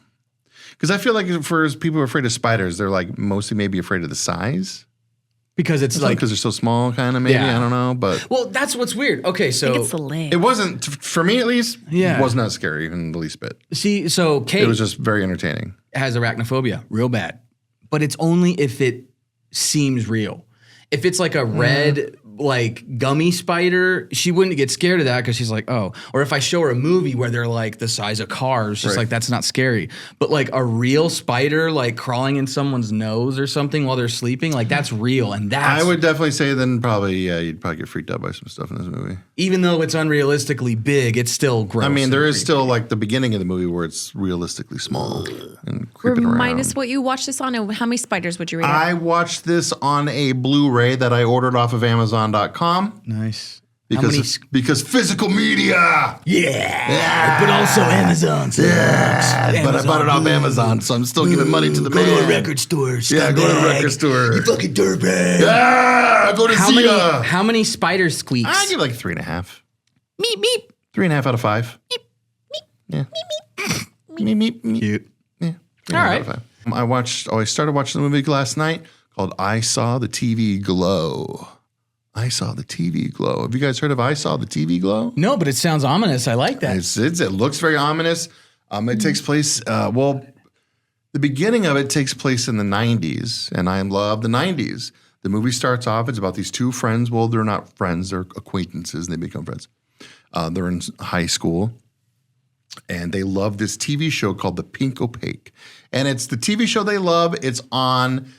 B: Because I feel like for people who are afraid of spiders, they're like mostly maybe afraid of the size.
C: Because it's like,
B: because they're so small, kind of maybe.
C: Yeah.
B: I don't know, but
C: well, that's what's weird. Okay,
A: I
C: so
A: think it's the leg.
B: it wasn't for me at least.
C: Yeah.
B: It was not scary in the least bit.
C: see, so Kate
B: It was just very entertaining.
C: has arachnophobia, real bad, but it's only if it seems real. If it's like a red, like gummy spider, she wouldn't get scared of that because she's like, oh. Or if I show her a movie where they're like the size of cars, she's
B: Right.
C: like, that's not scary. But like a real spider, like crawling in someone's nose or something while they're sleeping, like that's real. And that's
B: I would definitely say then probably, you'd probably get freaked out by some stuff in this movie.
C: even though it's unrealistically big, it's still gross.
B: I mean, there
C: and
B: is
C: creepy.
B: still like the beginning of the movie where it's realistically small and creeping
A: Remind
B: around.
A: us what you watched this on and how many spiders would you rate it?
B: I watched this on a Blu-ray that I ordered off of Amazon.com
C: Nice. How many
B: because physical media.
D: Yeah. But also Amazon sucks.
B: But I bought it off Amazon, so I'm still giving money to the
D: Go
B: man.
D: to a record store.
B: Yeah, go to the
D: scumbag.
B: record store.
D: You fucking dirtbag.
B: Yeah, go to Zia.
C: how many spider squeaks?
B: I give like 3.5.
A: Meep, meep.
B: 3.5 out of 5. Yeah. Meep, meep, meep.
C: Cute.
B: Yeah. 3.5
C: All right.
B: out of 5. I started watching the movie last night called I Saw the TV Glow. I Saw the TV Glow. Have you guys heard of I Saw the TV Glow?
C: No, but it sounds ominous. I like that.
B: It looks very ominous. It takes place, the beginning of it takes place in the 90s, and I love the 90s. The movie starts off, it's about these two friends. Well, they're not friends, they're acquaintances, and they become friends. They're in high school, and they love this TV show called The Pink Opaque. And it's the TV show they love. It's on,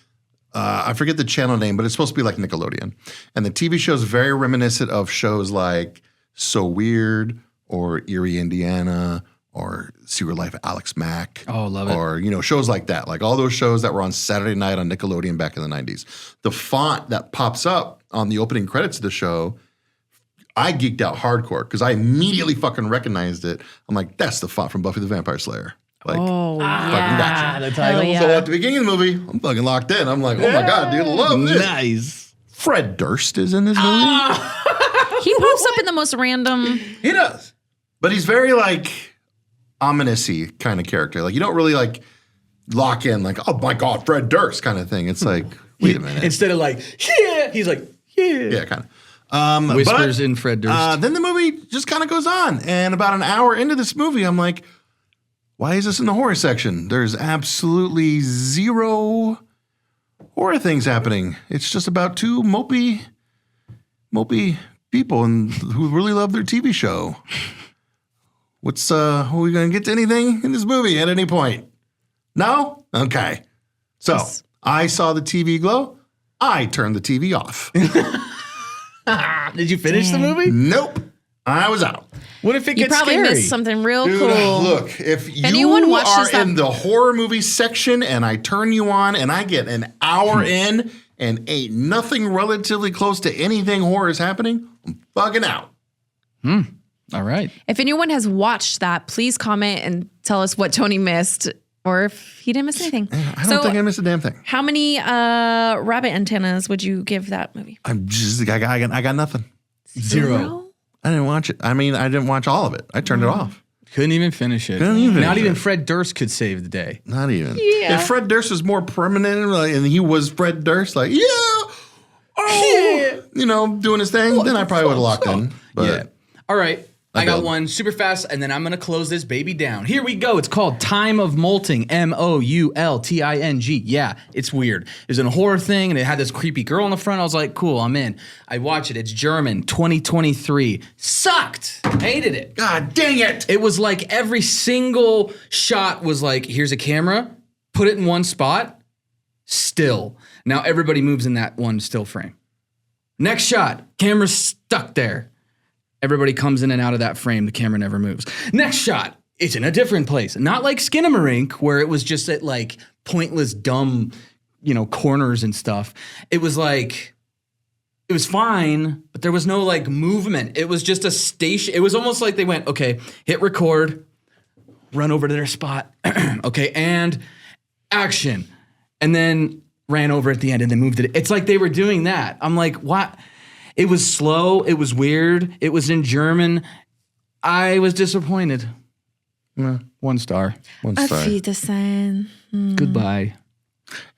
B: I forget the channel name, but it's supposed to be like Nickelodeon. And the TV show is very reminiscent of shows like So Weird or Erie, Indiana, or Secret Life of Alex Mack.
C: Oh, love it.
B: Or, shows like that. Like all those shows that were on Saturday night on Nickelodeon back in the 90s. The font that pops up on the opening credits of the show, I geeked out hardcore because I immediately fucking recognized it. I'm like, that's the font from Buffy the Vampire Slayer. Like,
A: Oh,
B: fucking
A: yeah.
B: gotcha.
C: the title.
A: Hell yeah.
B: So at the beginning of the movie, I'm fucking locked in. I'm like, oh my God, dude, I love this.
C: Nice.
B: Fred Durst is in this movie.
A: He pops up in the most random.
B: He does. But he's very like ominous-y kind of character. Like you don't really like lock in like, oh my God, Fred Durst kind of thing. It's like, wait a minute.
C: Instead of like, yeah, he's like, yeah.
B: Yeah, kind of.
C: Whispers in Fred Durst.
B: Then the movie just kind of goes on. And about an hour into this movie, I'm like, why is this in the horror section? There's absolutely zero horror things happening. It's just about two mopey people and who really love their TV show. Are we going to get to anything in this movie at any point? No? Okay. So I saw the TV glow. I turned the TV off.
C: Did you finish the movie?
B: Nope. I was out.
C: What if it
A: You
C: gets
A: probably
C: scary?
A: missed something real
B: Dude,
A: cool.
B: look, if you
A: anyone
B: are
A: watches that-
B: in the horror movie section and I turn you on and I get an hour in and ain't nothing relatively close to anything horror is happening, I'm fucking out.
C: All right.
A: If anyone has watched that, please comment and tell us what Tony missed or if he didn't miss anything.
B: I don't think I missed a damn thing.
A: How many rabbit antennas would you give that movie?
B: I got nothing.
C: Zero.
B: I didn't watch it. I mean, I didn't watch all of it. I turned it off.
C: Couldn't even finish it.
B: Couldn't even
C: Not
B: finish
C: even
B: it.
C: Fred Durst could save the day.
B: Not even.
A: Yeah.
B: If Fred Durst was more permanent and he was Fred Durst, like, doing his thing, then I probably would have locked in. But
C: Yeah. All right. I got
B: bailed.
C: one super fast, and then I'm going to close this baby down. Here we go. It's called Time of Molting, Moulting. Yeah, it's weird. It was a horror thing, and it had this creepy girl in the front. I was like, cool, I'm in. I watch it. It's German, 2023. Sucked. Hated it.
B: God dang it.
C: It was like every single shot was like, here's a camera, put it in one spot, still. Now everybody moves in that one still frame. Next shot, camera's stuck there. Everybody comes in and out of that frame. The camera never moves. Next shot, it's in a different place. Not like Skinamarink, where it was just at like pointless, dumb, corners and stuff. It was like, it was fine, but there was no like movement. It was just a station. It was almost like they went, okay, hit record, run over to their spot. Okay, and action. And then ran over at the end and then moved it. It's like they were doing that. I'm like, what? It was slow. It was weird. It was in German. I was disappointed. 1 star.
B: 1
A: Auf
B: star.
A: Wiedersehen.
C: Goodbye.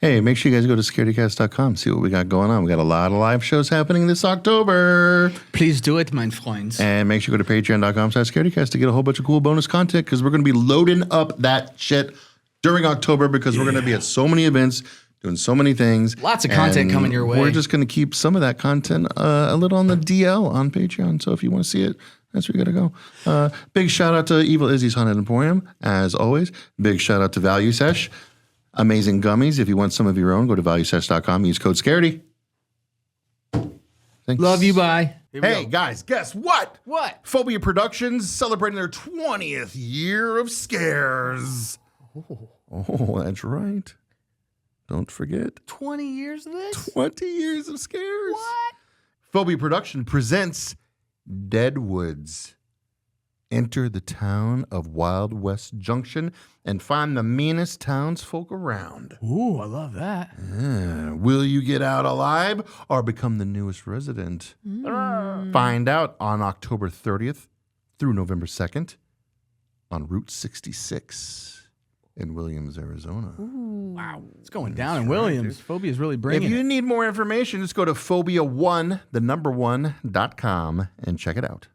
B: Hey, make sure you guys go to scaredycast.com, see what we got going on. We got a lot of live shows happening this October.
C: Please do it, mein Freunds.
B: And make sure you go to patreon.com/scaredycast to get a whole bunch of cool bonus content because we're going to be loading up that shit during October because we're going to be at so many events, doing so many things.
C: Lots of content coming your way.
B: We're just going to keep some of that content a little on the DL on Patreon. So if you want to see it, that's where you got to go. Big shout out to Evil Izzy's Haunted Emporium, as always. Big shout out to Value Sesh. Amazing gummies. If you want some of your own, go to valuesesh.com. Use code Scaredy. Thanks.
C: Love you, bye.
B: Hey, guys, guess what?
C: What?
B: Phobia Productions celebrating their 20th year of scares. Oh, that's right. Don't forget.
C: 20 years of this?
B: 20 years of scares.
C: What?
B: Phobia Production presents Deadwoods. Enter the town of Wild West Junction and find the meanest townsfolk around.
C: Ooh, I love that.
B: Will you get out alive or become the newest resident? Find out on October 30th through November 2nd on Route 66 in Williams, Arizona.
C: Wow. It's going down in Williams. Phobia is really
B: If
C: bringing
B: you
C: it.
B: need more information, just go to phobia1.com and check it out.